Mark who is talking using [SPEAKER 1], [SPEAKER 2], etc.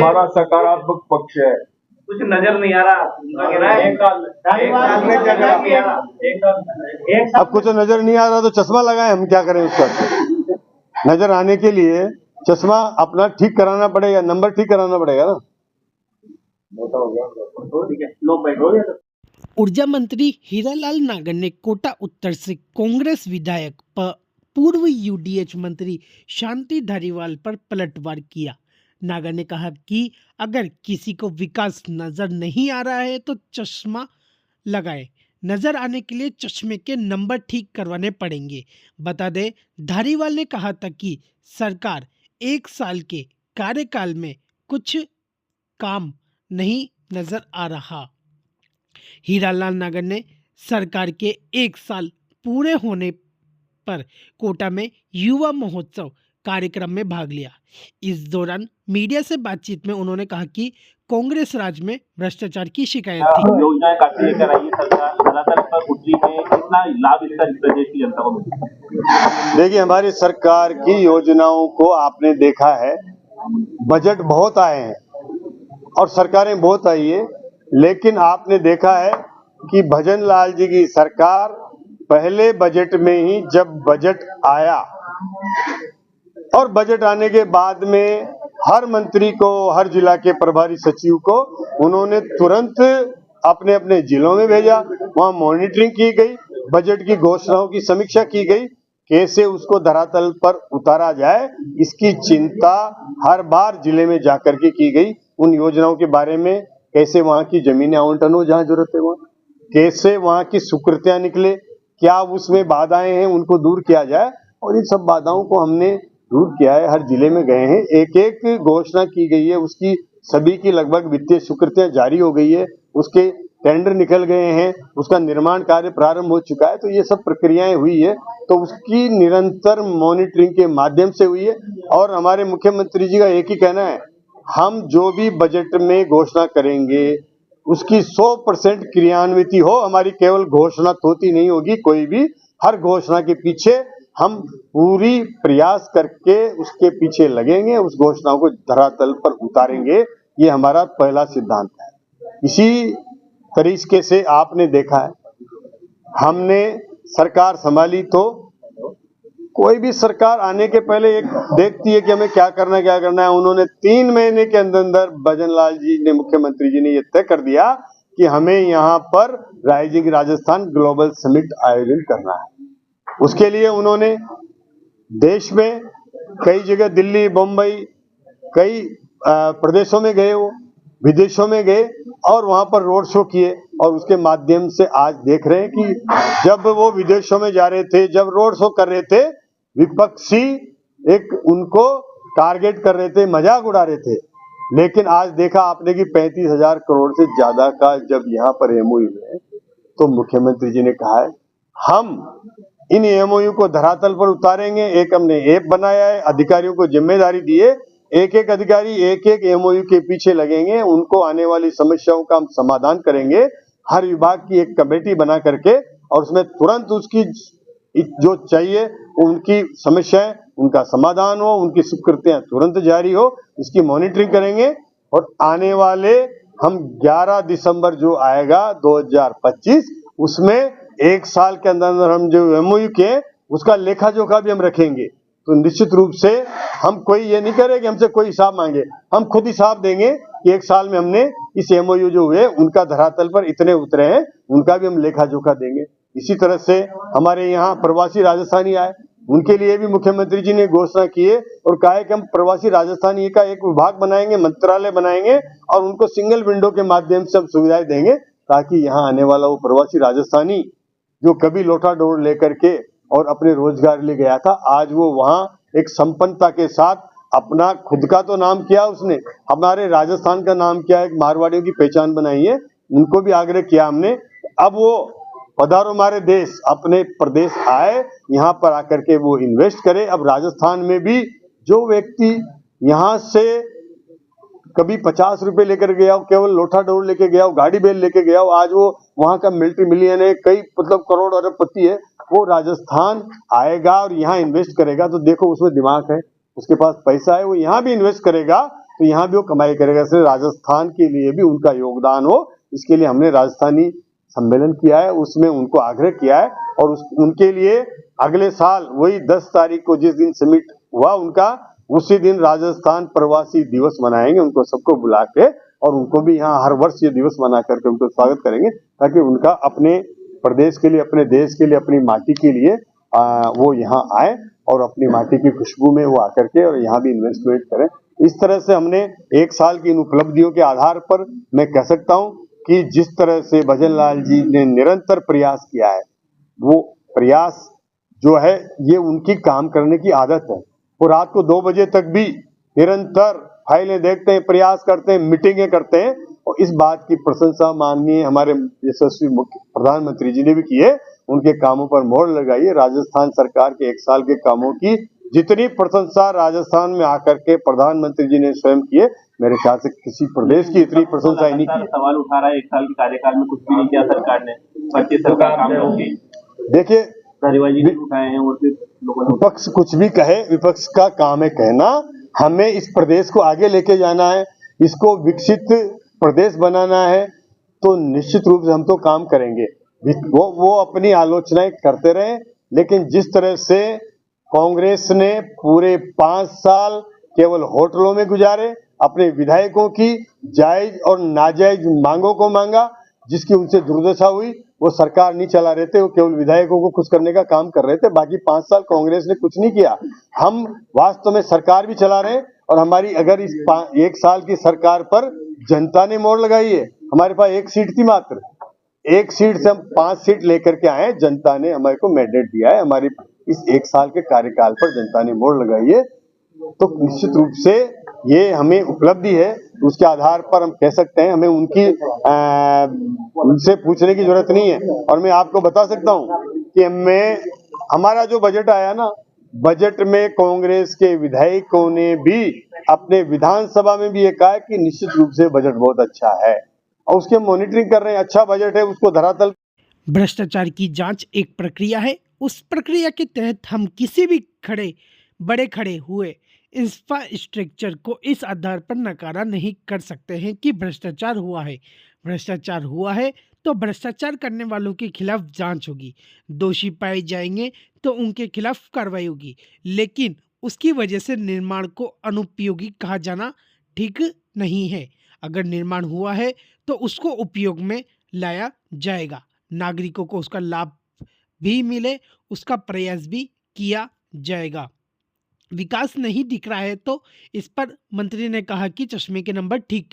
[SPEAKER 1] हमारा सकारात्मक पक्ष है।
[SPEAKER 2] कुछ नजर नहीं आ रहा, उनका कहना है एक साल में क्या नजर नहीं आ रहा, एक साल
[SPEAKER 3] अब कुछ नजर नहीं आ रहा तो चश्मा लगाए, हम क्या करें उसका। नजर आने के लिए चश्मा अपना ठीक कराना पड़ेगा, नंबर ठीक कराना पड़ेगा ना।
[SPEAKER 4] ऊर्जा मंत्री हीरालाल नागर ने कोटा उत्तर से कांग्रेस विधायक पूर्व यूडीएच मंत्री शांति धारीवाल पर पलटवार किया। नागर ने कहा कि अगर किसी को विकास नजर नहीं आ रहा है तो चश्मा लगाए, नजर आने के लिए चश्मे के नंबर ठीक करवाने पड़ेंगे। बता दें, धारीवाल ने कहा था कि सरकार 1 साल के कार्यकाल में कुछ काम नहीं नजर आ रहा। हीरालाल नागर ने सरकार के 1 साल पूरे होने पर कोटा में युवा महोत्सव कार्यक्रम में भाग लिया। इस दौरान मीडिया से बातचीत में उन्होंने कहा कि कांग्रेस राज में भ्रष्टाचार की शिकायत थी।
[SPEAKER 2] योजनाएं काफी लेकर आई है सरकार, ज्यादातर पर उज्जी में कितना लाभ इस प्रदेश की जनता को मिलता है?
[SPEAKER 3] देखिए, हमारी सरकार की योजनाओं को आपने देखा है, बजट बहुत आए हैं और सरकारें बहुत आई है, लेकिन आपने देखा है कि भजन लाल जी की सरकार पहले बजट में ही जब बजट आया और बजट आने के बाद में हर मंत्री को, हर जिला के प्रभारी सचिव को उन्होंने तुरंत अपने अपने जिलों में भेजा। वहां मॉनिटरिंग की गई, बजट की घोषणाओं की समीक्षा की गई, कैसे उसको धरातल पर उतारा जाए इसकी चिंता हर बार जिले में जाकर के की गई। उन योजनाओं के बारे में, कैसे वहां की जमीनें आवंटन हो जहां जरूरत है वहां, कैसे वहां की स्वीकृतियां निकले, क्या उसमें बाधाएं हैं उनको दूर किया जाए, और इन सब बाधाओं को हमने दूर किया है। हर जिले में गए हैं, एक एक घोषणा की गई है, उसकी सभी की लगभग वित्तीय स्वीकृतियां जारी हो गई है, उसके टेंडर निकल गए हैं, उसका निर्माण कार्य प्रारंभ हो चुका है। तो ये सब प्रक्रियाएं हुई है, तो उसकी निरंतर मॉनिटरिंग के माध्यम से हुई है। और हमारे मुख्यमंत्री जी का एक ही कहना है, हम जो भी बजट में घोषणा करेंगे उसकी 100% क्रियान्विति हो। हमारी केवल घोषणा होती नहीं होगी, कोई भी हर घोषणा के पीछे हम पूरी प्रयास करके उसके पीछे लगेंगे, उस घोषणाओं को धरातल पर उतारेंगे। ये हमारा पहला सिद्धांत है। इसी तरीके से आपने देखा है, हमने सरकार संभाली तो कोई भी सरकार आने के पहले एक देखती है कि हमें क्या करना है। उन्होंने 3 महीने के अंदर भजन लाल जी ने, मुख्यमंत्री जी ने ये तय कर दिया कि हमें यहाँ पर राइजिंग राजस्थान ग्लोबल समिट आयोजन करना है। उसके लिए उन्होंने देश में कई जगह, दिल्ली, मुंबई, कई प्रदेशों में गए, वो विदेशों में गए और वहां पर रोड शो किए। और उसके माध्यम से आज देख रहे हैं कि जब वो विदेशों में जा रहे थे, जब रोड शो कर रहे थे, विपक्षी एक उनको टारगेट कर रहे थे, मजाक उड़ा रहे थे। लेकिन आज देखा आपने कि 35,000 करोड़ से ज्यादा का जब यहाँ पर एमओयू है, तो मुख्यमंत्री जी ने कहा है हम इन एमओयू को धरातल पर उतारेंगे। एक हमने ऐप बनाया है, अधिकारियों को जिम्मेदारी दी है, एक एक अधिकारी एक एक एमओयू के पीछे लगेंगे, उनको आने वाली समस्याओं का हम समाधान करेंगे। हर विभाग की एक कमेटी बना करके, और उसमें तुरंत उसकी जो चाहिए उनकी समस्याएं, उनका समाधान हो, उनकी स्वीकृतियां तुरंत जारी हो, इसकी मॉनिटरिंग करेंगे। और आने वाले हम 11 दिसंबर जो आएगा 2025, उसमें 1 साल के अंदर हम जो एमओयू के उसका लेखा जोखा भी हम रखेंगे। तो निश्चित रूप से हम कोई ये नहीं करे कि हमसे कोई हिसाब मांगे, हम खुद हिसाब देंगे कि 1 साल में हमने इस एमओयू जो हुए उनका धरातल पर इतने उतरे हैं, उनका भी हम लेखा जोखा देंगे। इसी तरह से हमारे यहाँ प्रवासी राजस्थानी आए, उनके लिए भी मुख्यमंत्री जी ने घोषणा की है और कहा है कि हम प्रवासी राजस्थानी का एक विभाग बनाएंगे, मंत्रालय बनाएंगे और उनको सिंगल विंडो के माध्यम से हम सुविधाएं देंगे, ताकि यहाँ आने वाला वो प्रवासी राजस्थानी जो कभी लोटा डोर लेकर के और अपने रोजगार ले गया था, आज वो वहां एक संपन्नता के साथ अपना खुद का तो नाम किया, उसने हमारे राजस्थान का नाम किया, एक मारवाड़ियों की पहचान बनाई है। उनको भी आग्रह किया हमने, अब वो पधारो हमारे देश, अपने प्रदेश आए, यहाँ पर आकर के वो इन्वेस्ट करे। अब राजस्थान में भी जो व्यक्ति यहाँ से कभी 50 रुपए लेकर गया हो, केवल लोटा डोर लेके गया हो, गाड़ी बैल लेके गया हो, आज वो वहां का मल्टी मिलियन है, कई मतलब करोड़ अरबपति है, वो राजस्थान आएगा और यहाँ इन्वेस्ट करेगा। तो देखो उसमें दिमाग है, उसके पास पैसा है, वो यहाँ भी इन्वेस्ट करेगा तो यहाँ भी वो कमाई करेगा। इसलिए राजस्थान के लिए भी उनका योगदान हो, इसके लिए हमने राजस्थानी सम्मेलन किया है, उसमें उनको आग्रह किया है और उनके लिए अगले साल वही 10 तारीख को जिस दिन समिट हुआ उनका, उसी दिन राजस्थान प्रवासी दिवस मनाएंगे, उनको सबको बुला के और उनको भी यहाँ हर वर्ष ये दिवस मना करके उनको स्वागत करेंगे, ताकि उनका अपने प्रदेश के लिए, अपने देश के लिए, अपनी माटी के लिए वो यहाँ आए और अपनी माटी की खुशबू में वो आकर के और यहाँ भी इन्वेस्टमेंट करें। इस तरह से हमने एक साल की इन उपलब्धियों के आधार पर मैं कह सकता हूँ कि जिस तरह से भजन लाल जी ने निरंतर प्रयास किया है, वो प्रयास जो है ये उनकी काम करने की आदत है। वो रात को 2 बजे तक भी निरंतर फाइलें देखते हैं, प्रयास करते हैं, मीटिंगें करते हैं और इस बात की प्रशंसा माननीय हमारे यशस्वी मुख्य प्रधानमंत्री जी ने भी की है। उनके कामों पर मोहर लगाई है। राजस्थान सरकार के 1 साल के कामों की जितनी प्रशंसा राजस्थान में आकर के प्रधानमंत्री जी ने स्वयं की है, मेरे ख्याल से किसी प्रदेश की इतनी प्रशंसा नहीं की।
[SPEAKER 2] सवाल उठा रहा है 1 साल के कार्यकाल में कुछ भी नहीं किया सरकार ने, 25 सरकार काम होगी।
[SPEAKER 3] देखिए
[SPEAKER 2] धारीवाल जी उठाए हैं और फिर लोगों ने
[SPEAKER 3] विपक्ष कुछ भी कहे, विपक्ष का काम है कहना। हमें इस प्रदेश को आगे लेके जाना है, इसको विकसित प्रदेश बनाना है, तो निश्चित रूप से हम तो काम करेंगे। वो अपनी आलोचनाएं करते रहे, लेकिन जिस तरह से कांग्रेस ने पूरे 5 साल केवल होटलों में गुजारे, अपने विधायकों की जायज और नाजायज मांगों को मांगा, जिसकी उनसे दुर्दशा हुई। वो सरकार नहीं चला रहे थे, वो केवल विधायकों को खुश करने का काम कर रहे थे। बाकी 5 साल कांग्रेस ने कुछ नहीं किया। हम वास्तव में सरकार भी चला रहे हैं और हमारी अगर इस 1 साल की सरकार पर जनता ने मोहर लगाई है। हमारे पास 1 सीट थी, मात्र 1 सीट से हम 5 सीट लेकर के आए। जनता ने हमारे को मैंडेट दिया है, हमारी इस 1 साल के कार्यकाल पर जनता ने मोहर लगाई है। तो निश्चित रूप से ये हमें उपलब्धि है, उसके आधार पर हम कह सकते हैं। हमें उनसे पूछने की जरूरत नहीं है। और मैं आपको बता सकता हूं कि हमारा जो बजट आया ना, बजट में कांग्रेस के विधायकों ने भी अपने विधानसभा में भी ये कहा कि निश्चित रूप से बजट बहुत अच्छा है और उसके मॉनिटरिंग कर रहे हैं। अच्छा बजट है, उसको धरातल।
[SPEAKER 4] भ्रष्टाचार की जांच एक प्रक्रिया है। उस प्रक्रिया के तहत हम किसी भी बड़े खड़े हुए इंफ्रास्ट्रक्चर को इस आधार पर नकारा नहीं कर सकते हैं कि भ्रष्टाचार हुआ है। भ्रष्टाचार हुआ है तो भ्रष्टाचार करने वालों के खिलाफ जांच होगी, दोषी पाए जाएंगे तो उनके खिलाफ कार्रवाई होगी, लेकिन उसकी वजह से निर्माण को अनुपयोगी कहा जाना ठीक नहीं है। अगर निर्माण हुआ है तो उसको उपयोग में लाया जाएगा, नागरिकों को उसका लाभ भी मिले, उसका प्रयास भी किया जाएगा। विकास नहीं दिख रहा है तो इस पर मंत्री ने कहा कि चश्मे के नंबर ठीक